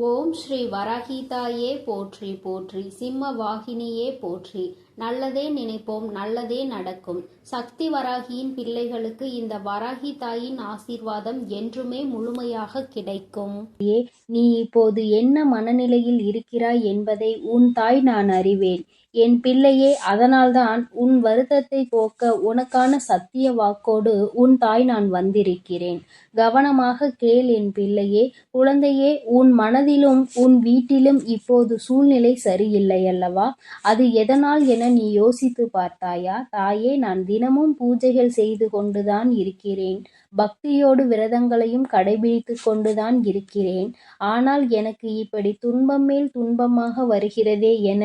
ஓம் ஸ்ரீ வராகிதாயே போற்றி போற்றி, சிம்ம வாகினியே போற்றி. நல்லதே நினைப்போம், நல்லதே நடக்கும். சக்தி வராகியின் பிள்ளைகளுக்கு இந்த வராகி தாயின் ஆசீர்வாதம் என்றுமே முழுமையாக கிடைக்கும். நீ இப்போது என்ன மனநிலையில் இருக்கிறாய் என்பதை உன் தாய் நான் அறிவேன் என் பிள்ளையே. அதனால்தான் உன் வருத்தத்தை போக்க உனக்கான சத்திய வாக்கோடு உன் தாய் நான் வந்திருக்கிறேன். கவனமாக கேள் என் பிள்ளையே. குழந்தையே, உன் மனதிலும் உன் வீட்டிலும் இப்போது சூழ்நிலை சரியில்லை அல்லவா? அது எதனால் என நீ யோசித்து பார்த்தாயா? தாயே, நான் தினமும் பூஜைகள் செய்து கொண்டுதான் இருக்கிறேன். பக்தியோடு விரதங்களையும் கடைபிடித்து கொண்டுதான் இருக்கிறேன். ஆனால் எனக்கு இப்படி துன்பம் மேல் துன்பமாக வருகிறதே என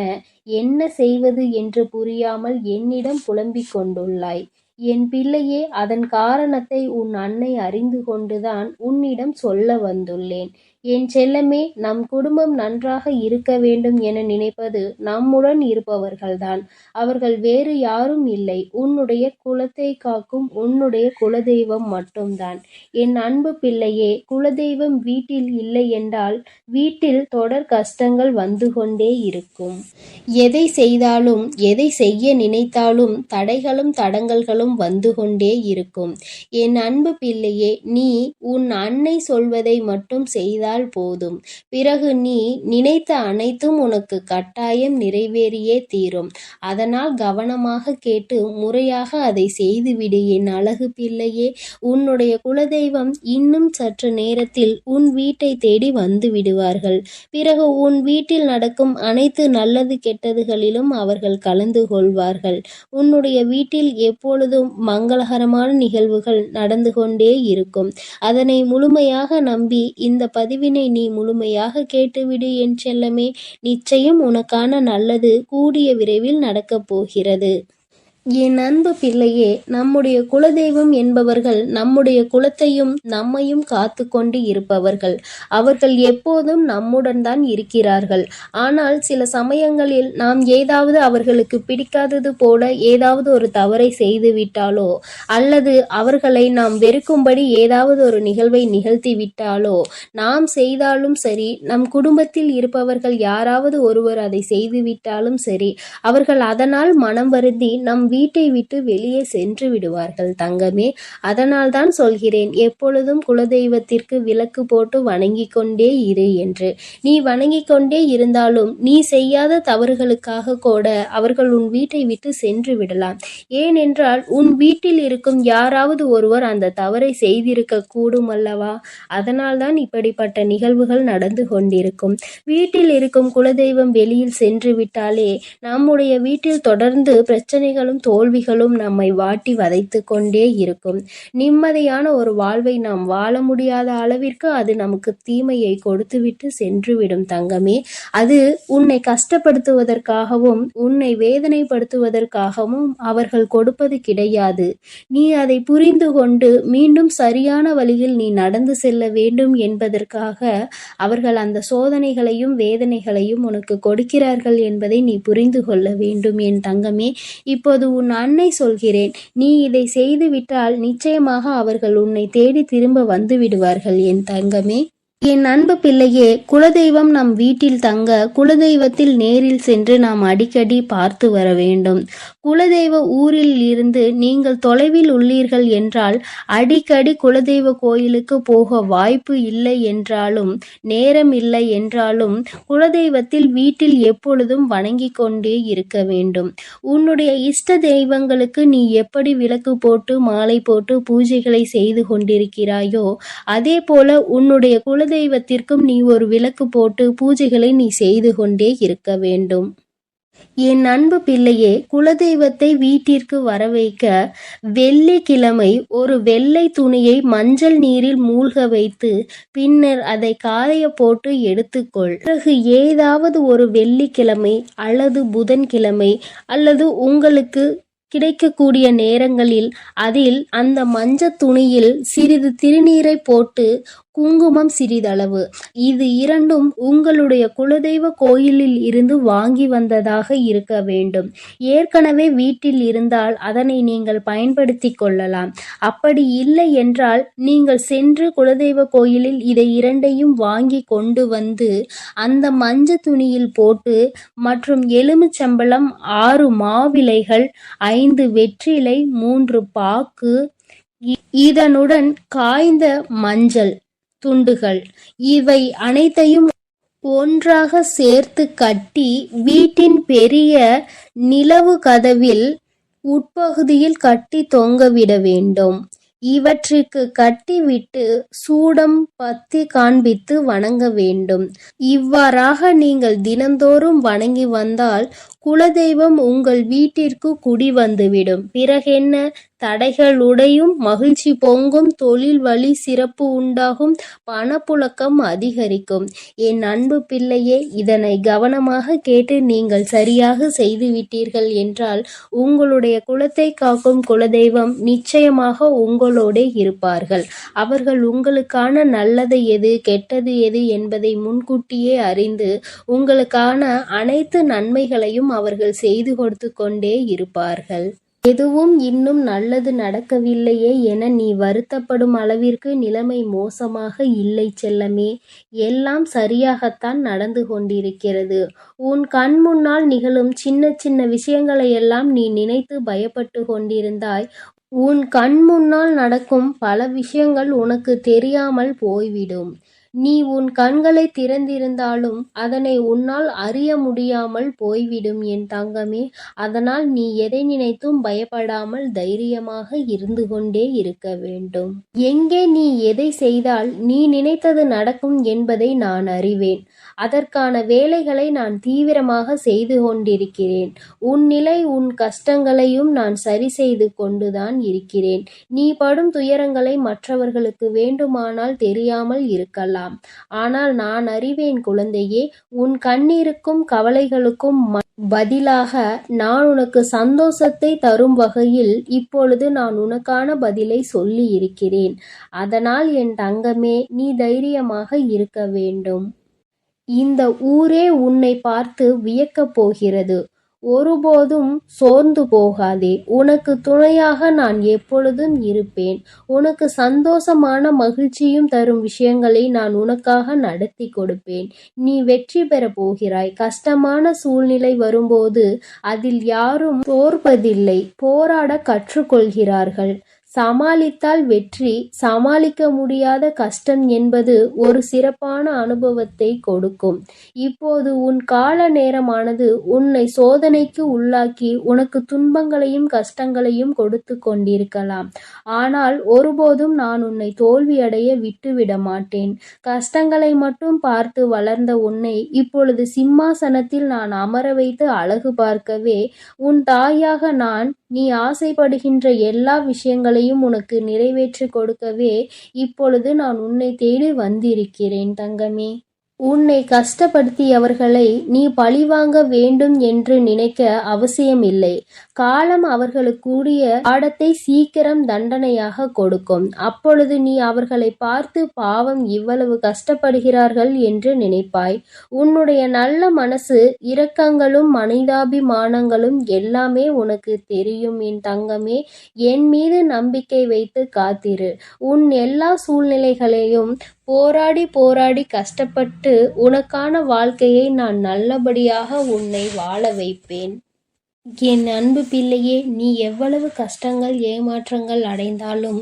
என்ன செய்வது என்று புரியாமல் என்னிடம் புலம்பிக் கொண்டுள்ளாய். என் பிள்ளையே, அதன் காரணத்தை உன் அன்னை அறிந்து கொண்டுதான் உன்னிடம் சொல்ல வந்துள்ளேன். என் செல்லமே, நம் குடும்பம் நன்றாக இருக்க வேண்டும் என நினைப்பது நம்முடன் இருப்பவர்கள்தான். அவர்கள் வேறு யாரும் இல்லை. உன்னுடைய குலத்தை காக்கும் உன்னுடைய குலதெய்வம் மட்டும்தான். என் அன்பு பிள்ளையே, குலதெய்வம் வீட்டில் இல்லை என்றால் வீட்டில் தொடர் கஷ்டங்கள் வந்து கொண்டே இருக்கும். எதை செய்தாலும் எதை செய்ய நினைத்தாலும் தடைகளும் தடங்கல்களும் வந்து கொண்டே இருக்கும். என் அன்பு பிள்ளையே, நீ உன் அன்னை சொல்வதை மட்டும் செய்தால் போதும். பிறகு நீ நினைத்த அனைத்தும் உனக்கு கட்டாயம் நிறைவேறியே தீரும். அதனால் கவனமாக கேட்டு முறையாக அதை செய்துவிடு என் அழகு பிள்ளையே. உன்னுடைய குலதெய்வம் இன்னும் சற்று நேரத்தில் உன் வீட்டை தேடி வந்து விடுவார்கள். பிறகு உன் வீட்டில் நடக்கும் அனைத்து நல்லது கெட்டதுகளிலும் அவர்கள் கலந்து கொள்வார்கள். உன்னுடைய வீட்டில் எப்பொழுதும் மங்களகரமான நிகழ்வுகள் நடந்து கொண்டே இருக்கும். அதனை முழுமையாக நம்பி இந்த பதிவினை நீ முழுமையாக கேட்டுவிடு என் செல்லமே. நிச்சயம் உனக்கான நல்லது கூடிய விரைவில் நடக்கப் போகிறது. என் அன்பு பிள்ளையே, நம்முடைய குலதெய்வம் என்பவர்கள் நம்முடைய குலத்தையும் நம்மையும் காத்து கொண்டு இருப்பவர்கள். அவர்கள் எப்போதும் நம்முடன் தான் இருக்கிறார்கள். ஆனால் சில சமயங்களில் நாம் ஏதாவது அவர்களுக்கு பிடிக்காதது போல ஏதாவது ஒரு தவறை செய்து விட்டாலோ அல்லது அவர்களை நாம் வெறுக்கும்படி ஏதாவது ஒரு நிகழ்வை நிகழ்த்தி விட்டாலோ, நாம் செய்தாலும் சரி, நம் குடும்பத்தில் இருப்பவர்கள் யாராவது ஒருவர் அதை செய்து விட்டாலும் சரி, அவர்கள் அதனால் மனம் வருந்தி நம் வீட்டை விட்டு வெளியே சென்று விடுவார்கள் தங்கமே. அதனால் தான் சொல்கிறேன், எப்பொழுதும் குலதெய்வத்திற்கு விளக்கு போட்டு வணங்கி கொண்டே இரு என்று. நீ வணங்கி கொண்டே இருந்தாலும் நீ செய்யாத தவறுகளுக்காக கூட அவர்கள் உன் வீட்டை விட்டு சென்று விடலாம். ஏனென்றால் உன் வீட்டில் இருக்கும் யாராவது ஒருவர் அந்த தவறை செய்திருக்க கூடும் அல்லவா? அதனால் தான் இப்படிப்பட்ட நிகழ்வுகள் நடந்து கொண்டிருக்கும். வீட்டில் இருக்கும் குலதெய்வம் வெளியில் சென்று விட்டாலே நம்முடைய வீட்டில் தொடர்ந்து பிரச்சனைகளும் தோல்விகளும் நம்மை வாட்டி வதைத்து கொண்டே இருக்கும். நிம்மதியான ஒரு வாழ்வை நாம் வாழ முடியாத அளவிற்கு அது நமக்கு தீமையை கொடுத்துவிட்டு சென்றுவிடும் தங்கமே. அது உன்னை கஷ்டப்படுத்துவதற்காகவும் உன்னை வேதனைப்படுத்துவதற்காகவும் அவர்கள் கொடுப்பது கிடையாது. நீ அதை புரிந்து கொண்டு மீண்டும் சரியான வழியில் நீ நடந்து செல்ல வேண்டும் என்பதற்காக அவர்கள் அந்த சோதனைகளையும் வேதனைகளையும் உனக்கு கொடுக்கிறார்கள் என்பதை நீ புரிந்து கொள்ள வேண்டும் என் தங்கமே. இப்போது உன் அன்னை சொல்கிறேன், நீ இதை செய்து விட்டால் நிச்சயமாக அவர்கள் உன்னை தேடி திரும்ப வந்து விடுவார்கள் என் தங்கமே. என் அன்பு பிள்ளையே, குலதெய்வம் நம் வீட்டில் தங்க குலதெய்வத்தில் நேரில் சென்று நாம் அடிக்கடி பார்த்து வர வேண்டும். குலதெய்வ ஊரில் இருந்து நீங்கள் தொலைவில் உள்ளீர்கள் என்றால் அடிக்கடி குலதெய்வ கோயிலுக்கு போக வாய்ப்பு இல்லை என்றாலும் நேரம் இல்லை என்றாலும் குலதெய்வத்தில் வீட்டில் எப்பொழுதும் வணங்கி கொண்டே இருக்க வேண்டும். உன்னுடைய இஷ்ட தெய்வங்களுக்கு நீ எப்படி விளக்கு போட்டு மாலை போட்டு பூஜைகளை செய்து கொண்டிருக்கிறாயோ அதே போல உன்னுடைய குலதெய்வத்திற்கும் நீ ஒரு விளக்கு போட்டு பூஜைகளை நீ செய்து கொண்டே இருக்க வேண்டும். என் அன்பு பிள்ளையே, குலதெய்வத்தை வீட்டிற்கு வர வைக்க வெள்ளிக்கிழமை ஒரு வெள்ளை துணியை மஞ்சள் நீரில் மூழ்க வைத்து பின்னர் அதை காய போட்டு எடுத்துக்கொள். பிறகு ஏதாவது ஒரு வெள்ளிக்கிழமை அல்லது புதன்கிழமை அல்லது உங்களுக்கு கிடைக்கக்கூடிய நேரங்களில் அதில் அந்த மஞ்சள் துணியில் சிறிது திருநீரை போட்டு குங்குமம் சிறிதளவு. இது இரண்டும் உங்களுடைய குலதெய்வ கோயிலில் இருந்து வாங்கி வந்ததாக இருக்க வேண்டும். ஏற்கனவே வீட்டில் இருந்தால் அதனை நீங்கள் பயன்படுத்தி கொள்ளலாம். அப்படி இல்லை என்றால் நீங்கள் சென்று குலதெய்வ கோயிலில் இதை இரண்டையும் வாங்கி கொண்டு வந்து அந்த மஞ்ச துணியில் போட்டு மற்றும் எலுமிச்சம்பழம் 6 மாவிலைகள் 5 வெற்றிலை 3 பாக்கு இதனுடன் காய்ந்த மஞ்சள் துண்டுகள் இவை அனைத்தையும் ஒன்றாக சேர்த்து கட்டி வீட்டின் பெரிய நிலவு கதவில் உட்பகுதியில் கட்டி தொங்கவிட வேண்டும். இவற்றிற்கு கட்டிவிட்டு சூடம் பத்தி காண்பித்து வணங்க வேண்டும். இவ்வாறாக நீங்கள் தினந்தோறும் வணங்கி வந்தால் குலதெய்வம் உங்கள் வீட்டிற்கு குடி வந்துவிடும். பிறகென்ன, தடைகள் உடையும், மகிழ்ச்சி பொங்கும், தொழில் வழி சிறப்பு உண்டாகும், பணப்புழக்கம் அதிகரிக்கும். என் அன்பு பிள்ளையே, இதனை கவனமாக கேட்டு நீங்கள் சரியாக செய்துவிட்டீர்கள் என்றால் உங்களுடைய குலத்தை காக்கும் குலதெய்வம் நிச்சயமாக உங்களோடே இருப்பார்கள். அவர்கள் உங்களுக்கான நல்லது எது கெட்டது எது என்பதை முன்கூட்டியே அறிந்து உங்களுக்கான அனைத்து நன்மைகளையும் அவர்கள் செய்து கொடுத்து கொண்டே இருப்பார்கள். எதுவும் இன்னும் நல்லது நடக்கவில்லையே என நீ வருத்தப்படும் அளவிற்கு நிலைமை மோசமாக இல்லை செல்லமே. எல்லாம் சரியாகத்தான் நடந்து கொண்டிருக்கிறது. உன் கண் முன்னால் நிகழும் சின்ன சின்ன விஷயங்களையெல்லாம் நீ நினைத்து பயப்பட்டு கொண்டிருந்தாய். உன் கண் முன்னால் நடக்கும் பல விஷயங்கள் உனக்கு தெரியாமல் போய்விடும். நீ உன் கண்களை திறந்திருந்தாலும் அதனை உன்னால் அறிய முடியாமல் போய்விடும் என் தங்கமே. அதனால் நீ எதை நினைத்தும் பயப்படாமல் தைரியமாக இருந்து கொண்டே இருக்க வேண்டும். எங்கே நீ எதை செய்தால் நீ நினைத்தது நடக்கும் என்பதை நான் அறிவேன். அதற்கான வேலைகளை நான் தீவிரமாக செய்து கொண்டிருக்கிறேன். உன் நிலை, உன் கஷ்டங்களையும் நான் சரி செய்து கொண்டுதான் இருக்கிறேன். நீ படும் துயரங்களை மற்றவர்களுக்கு வேண்டுமானால் தெரியாமல் இருக்கலாம். ஆனால் நான் அறிவேன் குழந்தையே. உன் கண்ணீருக்கும் கவலைகளுக்கும் பதிலாக நான் உனக்கு சந்தோஷத்தை தரும் வகையில் இப்பொழுது நான் உனக்கான பதிலை சொல்லி இருக்கிறேன். அதனால் என் தங்கமே, நீ தைரியமாக இருக்க வேண்டும். இந்த ஊரே உன்னை பார்த்து வியக்கப் போகிறது. ஒருபோதும் சோர்ந்து போகாதே. உனக்கு துணையாக நான் எப்பொழுதும் இருப்பேன். உனக்கு சந்தோஷமான மகிழ்ச்சியும் தரும் விஷயங்களை நான் உனக்காக நடத்தி கொடுப்பேன். நீ வெற்றி பெற போகிறாய். கஷ்டமான சூழ்நிலை வரும்போது அதில் யாரும் தோற்பதில்லை, போராட கற்றுக்கொள்கிறார்கள். சமாளித்தால் வெற்றி, சமாளிக்க முடியாத கஷ்டம் என்பது ஒரு சிறப்பான அனுபவத்தை கொடுக்கும். இப்போது உன் கால நேரமானது உன்னை சோதனைக்கு உள்ளாக்கி உனக்கு துன்பங்களையும் கஷ்டங்களையும் கொடுத்து கொண்டிருக்கலாம். ஆனால் ஒருபோதும் நான் உன்னை தோல்வியடைய விட்டுவிட மாட்டேன். கஷ்டங்களை மட்டும் பார்த்து வளர்ந்த உன்னை இப்பொழுது சிம்மாசனத்தில் நான் அமர வைத்து அழகு பார்க்கவே, உன் தாயாக நான் நீ ஆசைப்படுகின்ற எல்லா விஷயங்களையும் உனக்கு நிறைவேற்றி கொடுக்கவே இப்பொழுது நான் உன்னை தேடி வந்திருக்கிறேன் தங்கமே. உன்னை கஷ்டப்படுத்தியவர்களை நீ பழிவாங்க வேண்டும் என்று நினைக்க அவசியமில்லை. காலம் அவர்களுக்குரிய பாடத்தை சீக்கிரம் தண்டனையாக கொடுக்கும். அப்பொழுது நீ அவர்களை பார்த்து பாவம் இவ்வளவு கஷ்டப்படுகிறார்கள் என்று நினைப்பாய். உன்னுடைய நல்ல மனசு, இரக்கங்களும் மனிதாபிமானங்களும் எல்லாமே உனக்கு தெரியும் என் தங்கமே. என் மீது நம்பிக்கை வைத்து காத்திரு. உன் எல்லா சூழ்நிலைகளையும் போராடி போராடி கஷ்டப்பட்டு உனக்கான வாழ்க்கையை நான் நல்லபடியாக உன்னை வாழ வைப்பேன். என் அன்பு பிள்ளையே, நீ எவ்வளவு கஷ்டங்கள் ஏமாற்றங்கள் அடைந்தாலும்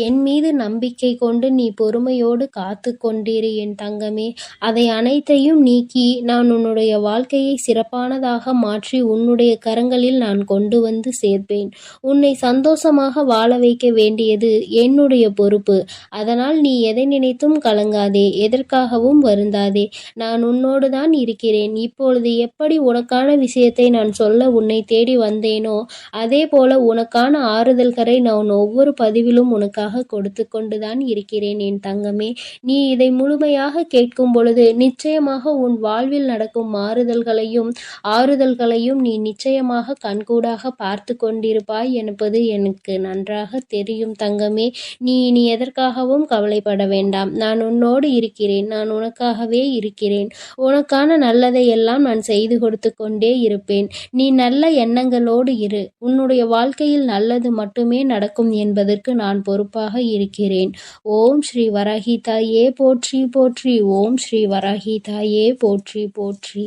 என் மீது நம்பிக்கை கொண்டு நீ பொறுமையோடு காத்து கொண்டிரு என் தங்கமே. அதை அனைத்தையும் நீக்கி நான் உன்னுடைய வாழ்க்கையை சிறப்பானதாக மாற்றி உன்னுடைய கரங்களில் நான் கொண்டு வந்து சேர்ப்பேன். உன்னை சந்தோஷமாக வாழ வைக்க வேண்டியது என்னுடைய பொறுப்பு. அதனால் நீ எதை நினைத்தும் கலங்காதே, எதற்காகவும் வருந்தாதே. நான் உன்னோடு தான் இருக்கிறேன். இப்பொழுது எப்படி உனக்கான விஷயத்தை நான் சொல்ல உன்னை தேடி வந்தேனோ அதே போல உனக்கான ஆறுதல்களை நான் ஒவ்வொரு பதிவிலும் உனக்காக கொடுத்து கொண்டுதான் இருக்கிறேன் என் தங்கமே. நீ இதை முழுமையாக கேட்கும் பொழுது நிச்சயமாக உன் வாழ்வில் நடக்கும் மாறுதல்களையும் ஆறுதல்களையும் நீ நிச்சயமாக கண்கூடாக பார்த்து கொண்டிருப்பாய் என்பது எனக்கு நன்றாக தெரியும் தங்கமே. நீ இனி எதற்காகவும் கவலைப்பட வேண்டாம். நான் உன்னோடு இருக்கிறேன். நான் உனக்காகவே இருக்கிறேன். உனக்கான நல்லதை எல்லாம் நான் செய்து கொடுத்து கொண்டே இருப்பேன். நீ நல்ல எண்ணங்களோடு இரு. உன்னுடைய வாழ்க்கையில் நல்லது மட்டுமே நடக்கும் என்பதற்கு நான் பொறுப்பாக இருக்கிறேன். ஓம் ஸ்ரீ வராகி தாயே போற்றி போற்றி. ஓம் ஸ்ரீ வராகி தாயே போற்றி போற்றி.